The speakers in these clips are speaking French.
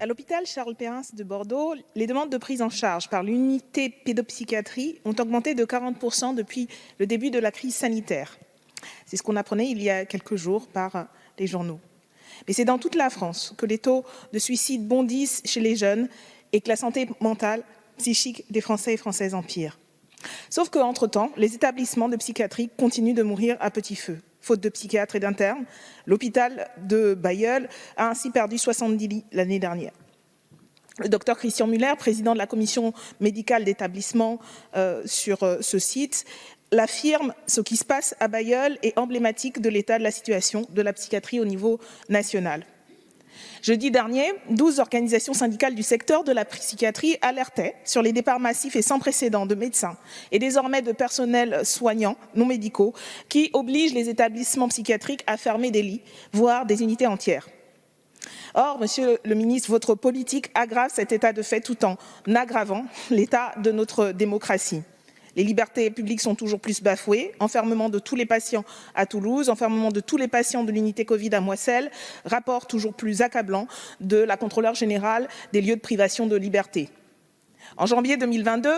À l'hôpital Charles Perrin de Bordeaux, les demandes de prise en charge par l'unité pédopsychiatrie ont augmenté de 40% depuis le début de la crise sanitaire. C'est ce qu'on apprenait il y a quelques jours par les journaux. Mais c'est dans toute la France que les taux de suicide bondissent chez les jeunes et que la santé mentale, psychique des Français et Françaises empire. Sauf qu'entre-temps, les établissements de psychiatrie continuent de mourir à petit feu. Faute de psychiatres et d'internes, l'hôpital de Bailleul a ainsi perdu 70 lits l'année dernière. Le docteur Christian Muller, président de la commission médicale d'établissement sur ce site, l'affirme, ce qui se passe à Bailleul est emblématique de l'état de la situation de la psychiatrie au niveau national. Jeudi dernier, 12 organisations syndicales du secteur de la psychiatrie alertaient sur les départs massifs et sans précédent de médecins et désormais de personnels soignants non médicaux qui obligent les établissements psychiatriques à fermer des lits, voire des unités entières. Or, Monsieur le ministre, votre politique aggrave cet état de fait tout en aggravant l'état de notre démocratie. Les libertés publiques sont toujours plus bafouées, enfermement de tous les patients à Toulouse, enfermement de tous les patients de l'unité Covid à Moisselles, rapport toujours plus accablant de la contrôleure générale des lieux de privation de liberté. En janvier 2022,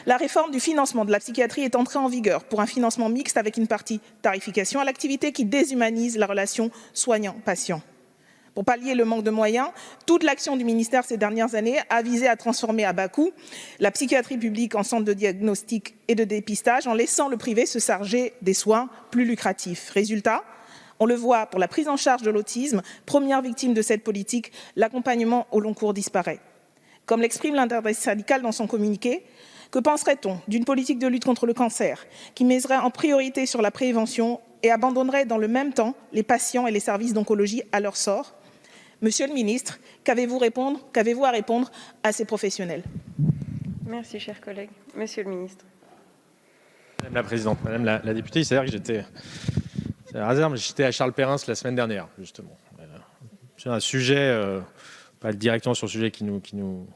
la réforme du financement de la psychiatrie est entrée en vigueur pour un financement mixte avec une partie tarification à l'activité qui déshumanise la relation soignant-patient. Pour pallier le manque de moyens, toute l'action du ministère ces dernières années a visé à transformer à bas coût la psychiatrie publique en centre de diagnostic et de dépistage en laissant le privé se charger des soins plus lucratifs. Résultat, on le voit pour la prise en charge de l'autisme, première victime de cette politique, l'accompagnement au long cours disparaît. Comme l'exprime l'intersyndicale dans son communiqué, que penserait-on d'une politique de lutte contre le cancer qui miserait en priorité sur la prévention et abandonnerait dans le même temps les patients et les services d'oncologie à leur sort? Monsieur le ministre, qu'avez-vous à répondre à ces professionnels? Merci, chers collègues. Monsieur le ministre. Madame la Présidente, Madame la députée, il s'avère que c'est un hasard, mais j'étais à Charles Perrin la semaine dernière, justement. Sur un sujet, pas directement sur le sujet qui nous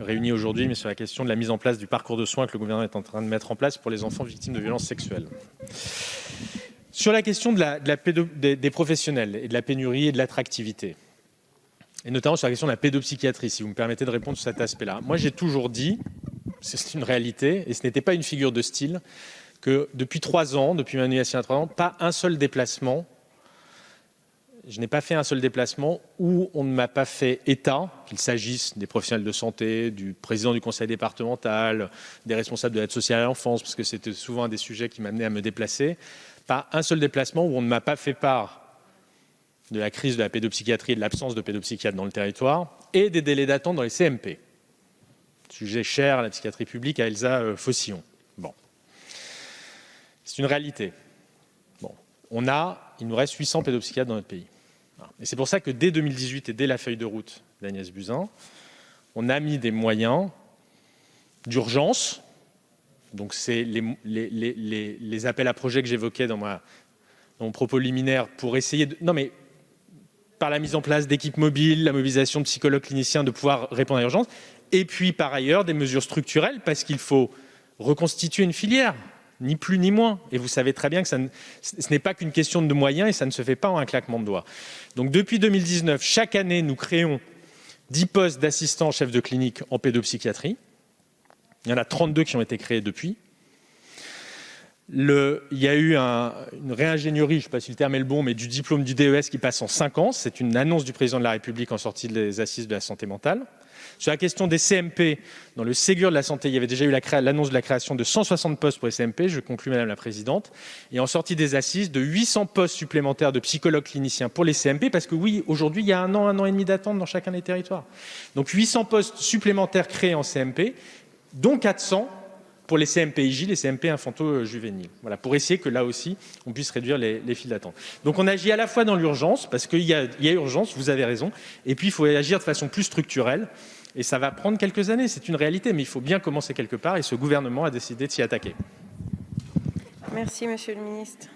réunit aujourd'hui, mais sur la question de la mise en place du parcours de soins que le gouvernement est en train de mettre en place pour les enfants victimes de violences sexuelles. Sur la question des professionnels et de la pénurie et de l'attractivité, et notamment sur la question de la pédopsychiatrie, si vous me permettez de répondre sur cet aspect-là. Moi, j'ai toujours dit, c'est une réalité, et ce n'était pas une figure de style, que depuis 3 ans, depuis ma nomination à 3 ans, pas un seul déplacement, je n'ai pas fait un seul déplacement où on ne m'a pas fait état, qu'il s'agisse des professionnels de santé, du président du conseil départemental, des responsables de l'aide sociale à l'enfance, parce que c'était souvent un des sujets qui m'amenait à me déplacer, pas un seul déplacement où on ne m'a pas fait part de la crise de la pédopsychiatrie et de l'absence de pédopsychiatre dans le territoire et des délais d'attente dans les CMP. Sujet cher à la psychiatrie publique, à Elsa Faucillon. Bon. C'est une réalité. Bon. Il nous reste 800 pédopsychiatres dans notre pays. Et c'est pour ça que dès 2018 et dès la feuille de route d'Agnès Buzyn, on a mis des moyens d'urgence. Donc c'est les appels à projets que j'évoquais dans mon propos liminaire pour essayer par la mise en place d'équipes mobiles, la mobilisation de psychologues cliniciens, de pouvoir répondre à l'urgence. Et puis par ailleurs des mesures structurelles parce qu'il faut reconstituer une filière, ni plus ni moins. Et vous savez très bien que ce n'est pas qu'une question de moyens et ça ne se fait pas en un claquement de doigts. Donc depuis 2019, chaque année, nous créons 10 postes d'assistants chefs de clinique en pédopsychiatrie. Il y en a 32 qui ont été créés depuis. Il y a eu une réingénierie, je ne sais pas si le terme est le bon, mais du diplôme du DES qui passe en 5 ans. C'est une annonce du président de la République en sortie des assises de la santé mentale. Sur la question des CMP, dans le Ségur de la santé, il y avait déjà eu l'annonce de la création de 160 postes pour les CMP, je conclus Madame la Présidente, et en sortie des assises, de 800 postes supplémentaires de psychologues cliniciens pour les CMP, parce que oui, aujourd'hui, il y a 1 an et demi d'attente dans chacun des territoires. Donc 800 postes supplémentaires créés en CMP, dont 400 pour les CMPIJ, les CMP infanto-juvéniles. Voilà, pour essayer que là aussi, on puisse réduire les files d'attente. Donc on agit à la fois dans l'urgence, parce qu'il y a urgence, vous avez raison, et puis il faut agir de façon plus structurelle, et ça va prendre quelques années, c'est une réalité, mais il faut bien commencer quelque part, et ce gouvernement a décidé de s'y attaquer. Merci, Monsieur le Ministre.